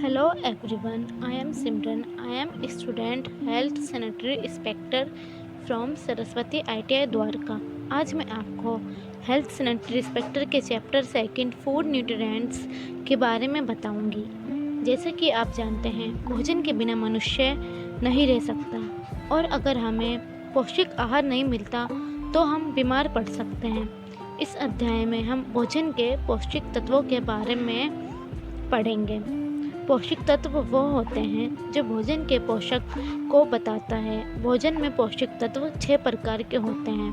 Hello everyone, I am Simran. I am a student health sanitary inspector from Saraswati ITI Dwarka. आज मैं आपको health sanitary inspector के chapter second food nutrients के बारे में बताऊंगी। जैसे कि आप जानते हैं, भोजन के बिना मनुष्य नहीं रह सकता और अगर हमें पौष्टिक आहार नहीं मिलता तो हम बीमार पड़ सकते हैं। इस अध्याय में हम भोजन के पौष्टिक तत्वों के बारे में पढ़ेंगे। पौष्टिक तत्व वो होते हैं जो भोजन के पोषक को बताता है। भोजन में पौष्टिक तत्व 6 प्रकार के होते हैं: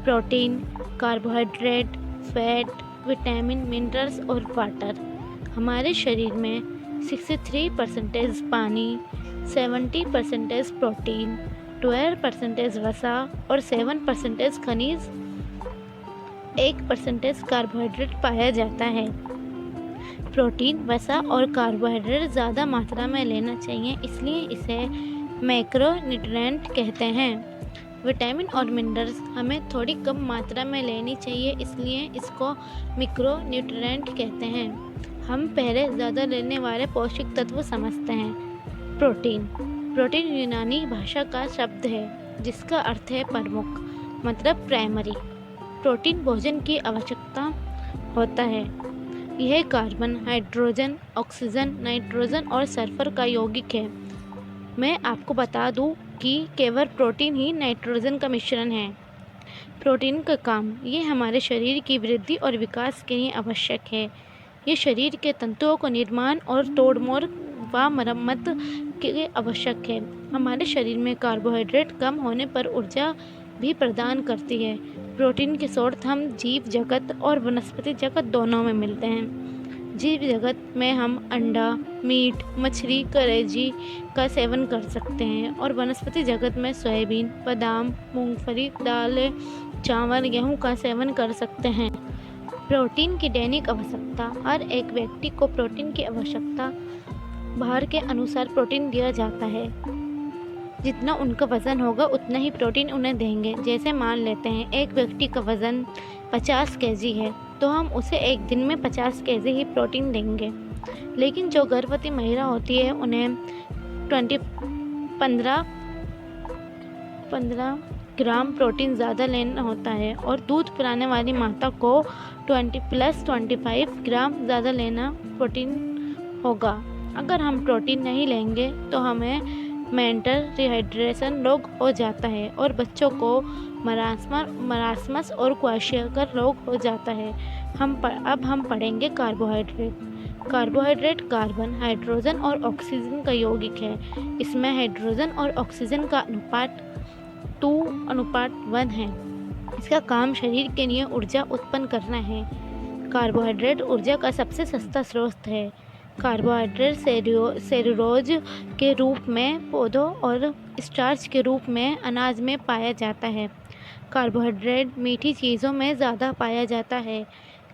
protein, carbohydrate, fat, vitamin, minerals और वाटर। हमारे शरीर में 63% पानी, 70% प्रोटीन, 12% वसा और 7% खनिज, 1% कार्बोहाइड्रेट पाया जाता है। प्रोटीन, वसा और कार्बोहाइड्रेट ज़्यादा मात्रा में लेना चाहिए, इसलिए इसे मैक्रोन्यूट्रिएंट कहते हैं। विटामिन और मिनरल्स हमें थोड़ी कम मात्रा में लेनी चाहिए, इसलिए इसको मैक्रोन्यूट्रिएंट कहते हैं। हम पहले ज़्यादा लेने वाले पौष्टिक तत्व समझते हैं। प्रोटीन यूनानी भाषा का शब्द है जिसका अर्थ है प्रमुख, मतलब प्राइमरी। प्रोटीन भोजन की आवश्यकता होता है। यह कार्बन, हाइड्रोजन, ऑक्सीजन, नाइट्रोजन और सल्फर का यौगिक है। मैं आपको बता दूं कि केवल प्रोटीन ही नाइट्रोजन का मिश्रण है। प्रोटीन का काम, ये हमारे शरीर की वृद्धि और विकास के लिए आवश्यक है। ये शरीर के तंतुओं को निर्माण और तोड़-मोड़ व मरम्मत के लिए आवश्यक है। हमारे शरीर में कार्बोहाइड्रेट कम होने पर ऊर्जा भी प्रदान करती है। प्रोटीन के स्रोत हम जीव जगत और वनस्पति जगत दोनों में मिलते हैं। जीव जगत में हम अंडा, मीट, मछली, कलेजी का सेवन कर सकते हैं और वनस्पति जगत में सोयाबीन, बादाम, मूंगफली, दालें, चावल, गेहूं का सेवन कर सकते हैं। प्रोटीन की दैनिक आवश्यकता, हर एक व्यक्ति को प्रोटीन की आवश्यकता भार के अनुसार प्रोटीन दिया जाता है। जितना उनका वज़न होगा उतना ही प्रोटीन उन्हें देंगे। जैसे मान लेते हैं एक व्यक्ति का वज़न 50 केजी है तो हम उसे एक दिन में 50 केजी ही प्रोटीन देंगे। लेकिन जो गर्भवती महिला होती है उन्हें 15 ग्राम प्रोटीन ज़्यादा लेना होता है और दूध पिलाने वाली माता को 20+25 ग्राम ज़्यादा लेना प्रोटीन होगा। अगर हम प्रोटीन नहीं लेंगे तो हमें मेंटल डिहाइड्रेशन रोग हो जाता है और बच्चों को मरासमस और क्वाशियकर रोग हो जाता है। अब हम पढ़ेंगे कार्बोहाइड्रेट। कार्बोहाइड्रेट कार्बन, हाइड्रोजन और ऑक्सीजन का यौगिक है। इसमें हाइड्रोजन और ऑक्सीजन का अनुपात 2:1 है। इसका काम शरीर के लिए ऊर्जा उत्पन्न करना है। कार्बोहाइड्रेट ऊर्जा का सबसे सस्ता स्रोत है। कार्बोहाइड्रेट सेल्यूलोज के रूप में पौधों और स्टार्च के रूप में अनाज में पाया जाता है। कार्बोहाइड्रेट मीठी चीज़ों में ज़्यादा पाया जाता है।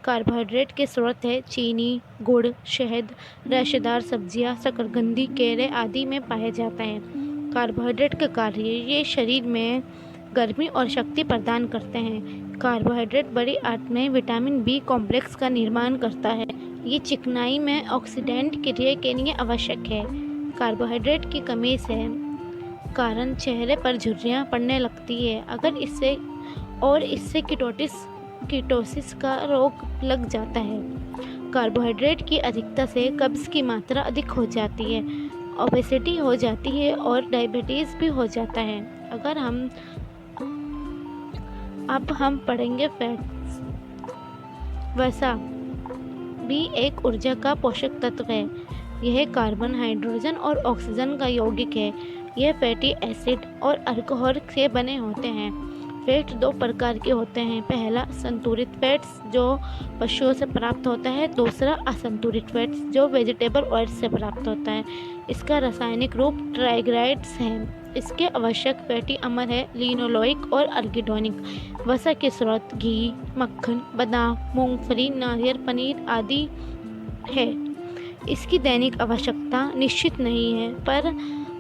कार्बोहाइड्रेट के स्रोत है चीनी, गुड़, शहद, रेशेदार सब्जियां, शकरकंदी, केले आदि में पाया जाता है। कार्बोहाइड्रेट का कार्य, ये शरीर में गर्मी और शक्ति प्रदान करते हैं। कार्बोहाइड्रेट बड़ी आंत में विटामिन बी कॉम्प्लेक्स का निर्माण करता है। ये चिकनाई में ऑक्सीडेंट क्रिया के लिए आवश्यक है। कार्बोहाइड्रेट की कमी से कारण चेहरे पर झुर्रियाँ पड़ने लगती है। अगर इससे कीटोसिस का रोग लग जाता है। कार्बोहाइड्रेट की अधिकता से कब्ज की मात्रा अधिक हो जाती है, ओबेसिटी हो जाती है और डायबिटीज़ भी हो जाता है। अब हम पढ़ेंगे फैट्स। वसा भी एक ऊर्जा का पोषक तत्व है। यह कार्बन, हाइड्रोजन और ऑक्सीजन का यौगिक है। यह फैटी एसिड और अल्कोहल से बने होते हैं। फैट 2 प्रकार के होते हैं। पहला संतुलित फैट्स जो पशुओं से प्राप्त होता है, दूसरा असंतुलित फैट्स जो वेजिटेबल ऑयल से प्राप्त होता है। इसका रासायनिक रूप ट्राइग्लिसराइड्स है। इसके आवश्यक फैटी अम्ल है लिनोलोइक और एल्गिडोनिक। वसा के स्रोत घी, मक्खन, बादाम, मूंगफली, नारियल, पनीर आदि है। इसकी दैनिक आवश्यकता निश्चित नहीं है, पर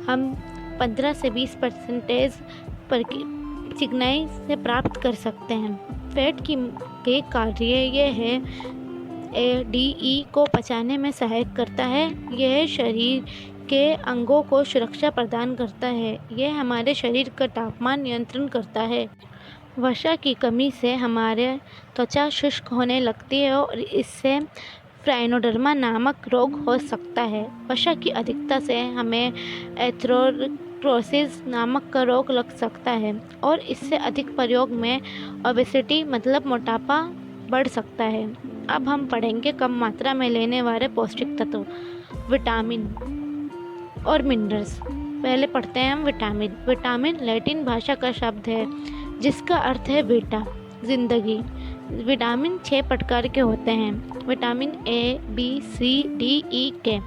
हम 15 से 20% चिकनाई से प्राप्त कर सकते हैं। फैट के कार्य ये है डी को पचाने में सहायक करता है। यह शरीर के अंगों को सुरक्षा प्रदान करता है। यह हमारे शरीर का तापमान नियंत्रण करता है। वसा की कमी से हमारे त्वचा शुष्क होने लगती है और इससे प्राइनोडर्मा नामक रोग हो सकता है। वसा की अधिकता से हमें एथेरोस्क्लेरोसिस नामक का रोग लग सकता है और इससे अधिक प्रयोग में ओबेसिटी मतलब मोटापा बढ़ सकता है। अब हम पढ़ेंगे कम मात्रा में लेने वाले पौष्टिक तत्व, विटामिन और मिनरल्स। पहले पढ़ते हैं हम विटामिन। विटामिन लैटिन भाषा का शब्द है जिसका अर्थ है बीटा, जिंदगी। विटामिन 6 प्रकार के होते हैं। Vitamin A, B, C, D, E, K.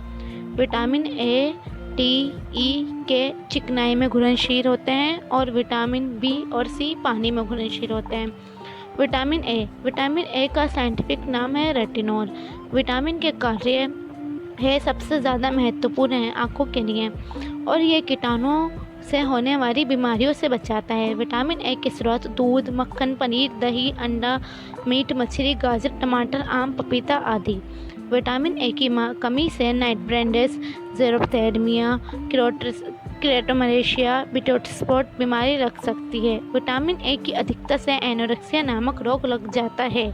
Vitamin A, T, ई, के चिकनाई में घुलनशील होते हैं और विटामिन बी और सी पानी में घुलनशील होते हैं। विटामिन ए का साइंटिफिक नाम है रेटिनॉल। विटामिन के कार्य है सबसे ज़्यादा महत्वपूर्ण है आँखों के लिए और ये कीटाणुओं से होने वाली बीमारियों से बचाता है। विटामिन ए के स्रोत दूध, मक्खन, पनीर, दही, अंडा, मीट, मछली, गाजर, टमाटर, आम, पपीता आदि। विटामिन ए की कमी से नाइट ब्लाइंडनेस, ज़ेरोप्थेल्मिया, केराटोमलेशिया, बिटोट स्पॉट बीमारी लग सकती है। विटामिन ए की अधिकता से एनोरेक्सिया नामक रोग लग जाता है।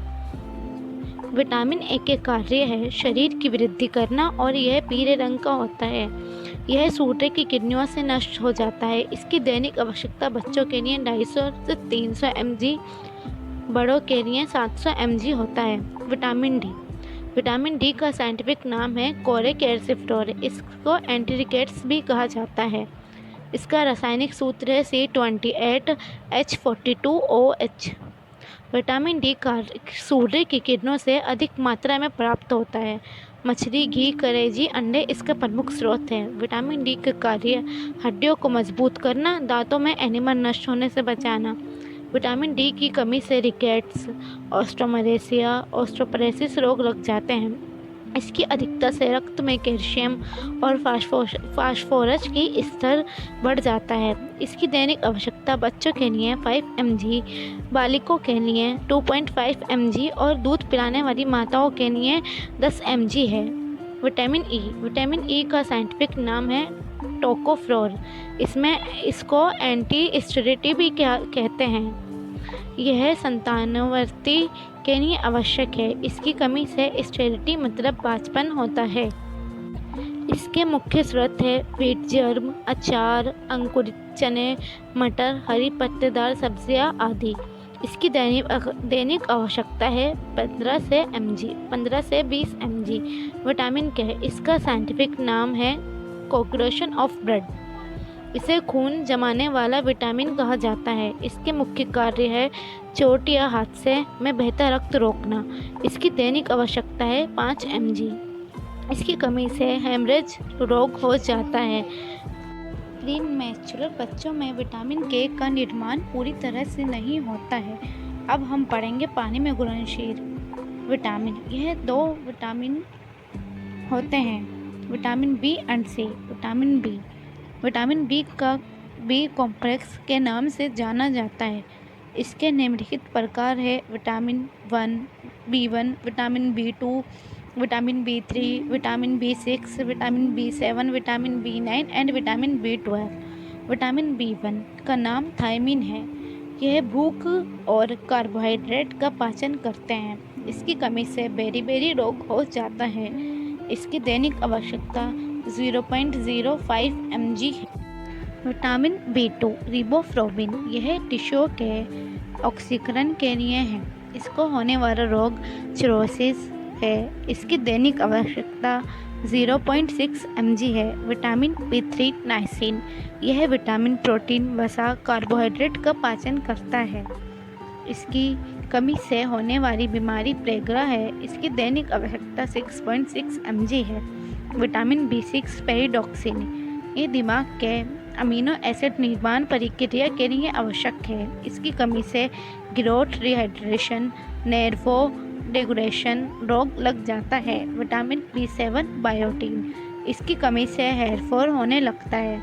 विटामिन ए के कार्य है शरीर की वृद्धि करना और यह पीले रंग का होता है। यह सूर्य की किरणों से नष्ट हो जाता है। इसकी दैनिक आवश्यकता बच्चों के लिए 250 से 300 mg, बड़ों के लिए 700 mg होता है। विटामिन डी का साइंटिफिक नाम है कोरिक एसिड। इसको एंटीरिकेट्स भी कहा जाता है। इसका रासायनिक सूत्र है C28H42OH। विटामिन डी का सूर्य की किरणों से अधिक मात्रा में प्राप्त होता है। मछली, घी, कलेजी, अंडे इसका प्रमुख स्रोत है। विटामिन डी का कार्य हड्डियों को मजबूत करना, दांतों में एनिमल नष्ट होने से बचाना। विटामिन डी की कमी से रिकेट्स, ऑस्टियोमलेशिया, ऑस्टियोपरोसिस रोग लग जाते हैं। इसकी अधिकता से रक्त में कैल्शियम और फास्फोरस की स्तर बढ़ जाता है। इसकी दैनिक आवश्यकता बच्चों के लिए 5 mg, बालिकों के लिए 2.5 mg और दूध पिलाने वाली माताओं के लिए 10 mg है। विटामिन ई का साइंटिफिक नाम है टोकोफेरोल। इसको एंटी स्टेरिटी भी कहते हैं। यह संतानवर्ती के लिए आवश्यक है। इसकी कमी से स्टेरिटी मतलब बांझपन होता है। इसके मुख्य स्रोत है व्हीट जर्म, अचार, अंकुरित चने, मटर, हरी पत्तेदार सब्जियां आदि। इसकी दैनिक आवश्यकता है 15 से 20 mg। विटामिन के इसका साइंटिफिक नाम है कोगुलेशन ऑफ ब्लड। इसे खून जमाने वाला विटामिन कहा जाता है। इसके मुख्य कार्य है चोट या हादसे में बहता रक्त रोकना। इसकी दैनिक आवश्यकता है 5 mg। इसकी कमी से हेमरेज रोग हो जाता है। प्रीमैच्योर बच्चों में विटामिन के का निर्माण पूरी तरह से नहीं होता है। अब हम पढ़ेंगे पानी में घुलनशील विटामिन। यह 2 विटामिन होते हैं, vitamin B and C. Vitamin B का बी कॉम्प्लेक्स के नाम से जाना जाता है। इसके निम्नलिखित प्रकार है vitamin B1, vitamin B2, vitamin B3, vitamin B6, vitamin B7, vitamin B9 and vitamin B12। Vitamin B1 का नाम थायमिन है। यह भूख और कार्बोहाइड्रेट का पाचन करते हैं। इसकी कमी से बेरी रोग हो जाता है। इसकी दैनिक आवश्यकता 0.05 mg है। विटामिन B2 रिबोफ्लोविन, यह टिश्यू के ऑक्सीकरण के लिए है। इसको होने वाला रोग सिरोसिस है। इसकी दैनिक आवश्यकता 0.6 mg है। विटामिन B3 नाइसिन, यह विटामिन, प्रोटीन, वसा, कार्बोहाइड्रेट का पाचन करता है। इसकी कमी से होने वाली बीमारी प्लेगरा है। इसकी दैनिक आवश्यकता 6.6 mg है। विटामिन B6 पेरिडॉक्सिन, ये दिमाग के अमीनो एसिड निर्माण प्रक्रिया के लिए आवश्यक है। इसकी कमी से ग्रोथ रिहाइड्रेशन, नेर्वो डेगुलेशन रोग लग जाता है। विटामिन B7 बायोटीन, इसकी कमी से हेयर फॉल होने लगता है।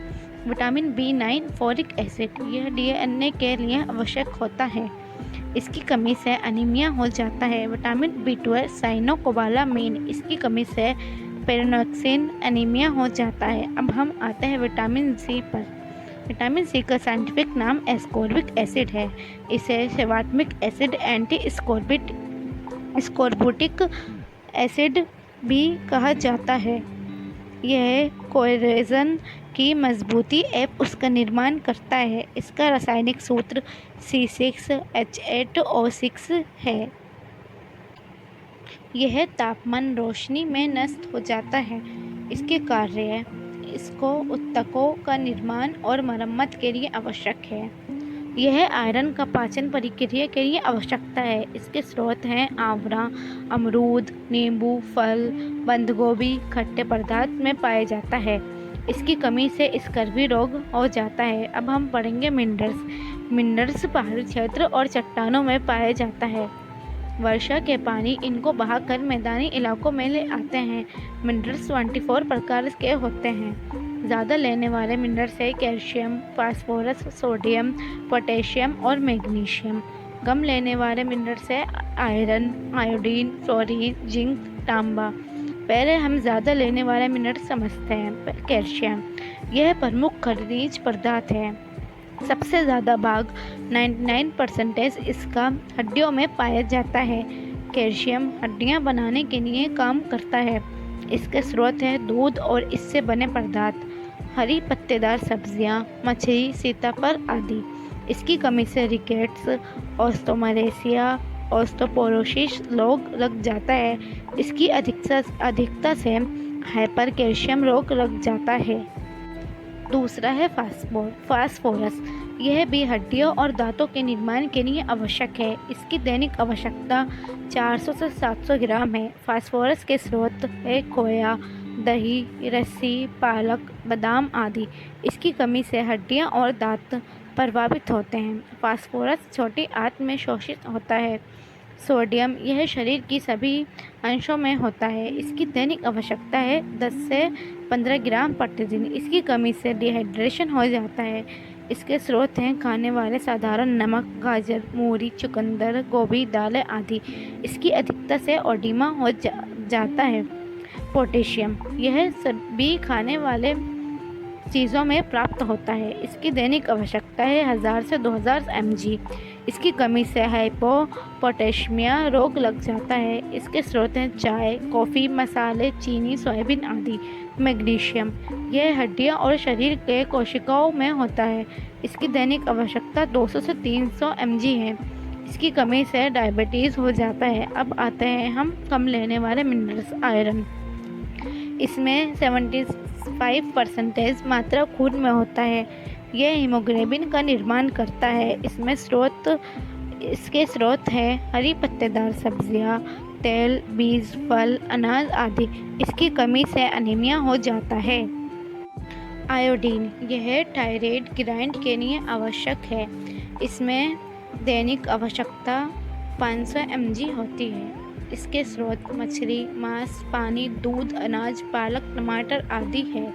विटामिन B9 फोलिक एसिड, यह DNA के लिए आवश्यक होता है। इसकी कमी से अनीमिया हो जाता है। विटामिन B12 साइनोकोबालामिन, इसकी कमी से पेरोनोक्सिन एनीमिया हो जाता है। अब हम आते हैं विटामिन सी पर। विटामिन सी का साइंटिफिक नाम एस्कोर्बिक एसिड है। इसे सेवात्मिक एसिड, एंटी स्कोर्बुटिक एसिड भी कहा जाता है। यह कोलेजन की मजबूती एवं उसका निर्माण करता है। इसका रासायनिक सूत्र C6H8O6 है। यह तापमान रोशनी में नष्ट हो जाता है। इसके कार्य इसको ऊतकों का निर्माण और मरम्मत के लिए आवश्यक है। यह आयरन का पाचन प्रक्रिया के लिए आवश्यकता है। इसके स्रोत हैं आंवला, अमरूद, नींबू, फल, बंद गोभी, खट्टे पदार्थ में पाया जाता है। इसकी कमी से स्कर्वी रोग हो जाता है। अब हम पढ़ेंगे मिनरल्स पहाड़ी क्षेत्र और चट्टानों में पाया जाता है। वर्षा के पानी इनको बहाकर मैदानी इलाकों में ले आते हैं। मिनरल्स 24 प्रकार के होते हैं। ज़्यादा लेने वाले मिनरल्स है कैल्शियम, फास्फोरस, सोडियम, पोटेशियम और मैग्नीशियम। कम लेने वाले मिनरल्स है आयरन, आयोडीन, फ्लोरीन, जिंक, तांबा। पहले हम ज़्यादा लेने वाले मिनरल्स समझते हैं। कैल्शियम, यह प्रमुख खनिज पदार्थ है। सबसे ज़्यादा भाग 99% इसका हड्डियों में पाया जाता है। कैल्शियम हड्डियां बनाने के लिए काम करता है। इसके स्रोत है दूध और इससे बने पदार्थ, हरी पत्तेदार सब्जियां, मछली, सीताफल आदि। इसकी कमी से रिकेट्स, ऑस्टोमलेशिया, ऑस्टोपोरोसिस रोग लग जाता है। इसकी अधिकता से हाइपर कैल्शियम रोग लग जाता है। दूसरा है फास्फोरस, यह भी हड्डियों और दांतों के निर्माण के लिए आवश्यक है। इसकी दैनिक आवश्यकता 400 से 700 ग्राम है। फास्फोरस के स्रोत है खोया, दही, रस्सी, पालक, बादाम आदि। इसकी कमी से हड्डियां और दांत प्रभावित होते हैं। फास्फोरस छोटी आंत में शोषित होता है। सोडियम, यह शरीर की सभी अंशों में होता है। इसकी दैनिक आवश्यकता है 10 से 15 ग्राम प्रतिदिन। इसकी कमी से डिहाइड्रेशन हो जाता है। इसके स्रोत हैं खाने वाले साधारण नमक, गाजर, मूली, चुकंदर, गोभी, दालें आदि। इसकी अधिकता से ओडिमा हो जाता है। पोटेशियम, यह सभी खाने वाले चीज़ों में प्राप्त होता है। इसकी दैनिक आवश्यकता है 1000 से 2000 mg। इसकी कमी से हाइपोपोटेशियमिया रोग लग जाता है। इसके स्रोत हैं चाय, कॉफ़ी, मसाले, चीनी, सोयाबीन आदि। मैग्नीशियम, यह हड्डियां और शरीर के कोशिकाओं में होता है। इसकी दैनिक आवश्यकता 200 से 300 mg है। इसकी कमी से डायबिटीज़ हो जाता है। अब आते हैं हम कम लेने वाले मिनरल्स। आयरन, इसमें 75% मात्रा खून में होता है। यह हीमोग्लोबिन का निर्माण करता है। इसके स्रोत हैं हरी पत्तेदार सब्जियां, तेल, बीज, फल, अनाज आदि। इसकी कमी से अनीमिया हो जाता है। आयोडीन, यह थायराइड ग्लैंड के लिए आवश्यक है। इसमें दैनिक आवश्यकता 500 mg होती है। इसके स्रोत मछली, मांस, पानी, दूध, अनाज, पालक, टमाटर आदि है।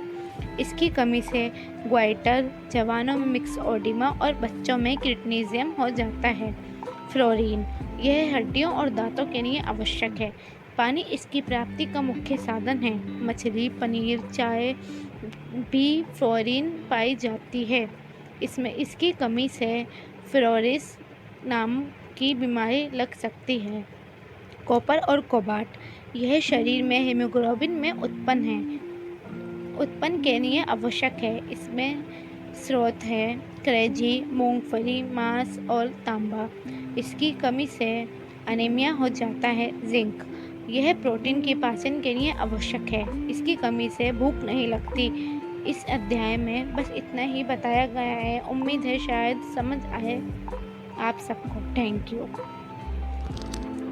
इसकी कमी से ग्वाइटर, जवानों में मिक्स ओडिमा और बच्चों में क्रिटिनिज्म हो जाता है। फ्लोरीन, यह हड्डियों और दांतों के लिए आवश्यक है। पानी इसकी प्राप्ति का मुख्य साधन है। मछली, पनीर, चाय भी फ्लोरीन पाई जाती है। इसकी कमी से फ्लोरिस नाम की बीमारी लग सकती है। कॉपर और कोबाल्ट, यह शरीर में हीमोग्लोबिन में उत्पन्न के लिए आवश्यक है। इसमें स्रोत है कलेजी, मूंगफली, मांस और तांबा। इसकी कमी से अनीमिया हो जाता है। जिंक, यह प्रोटीन के पाचन के लिए आवश्यक है। इसकी कमी से भूख नहीं लगती। इस अध्याय में बस इतना ही बताया गया है। उम्मीद है शायद समझ आए आप सबको। Thank you.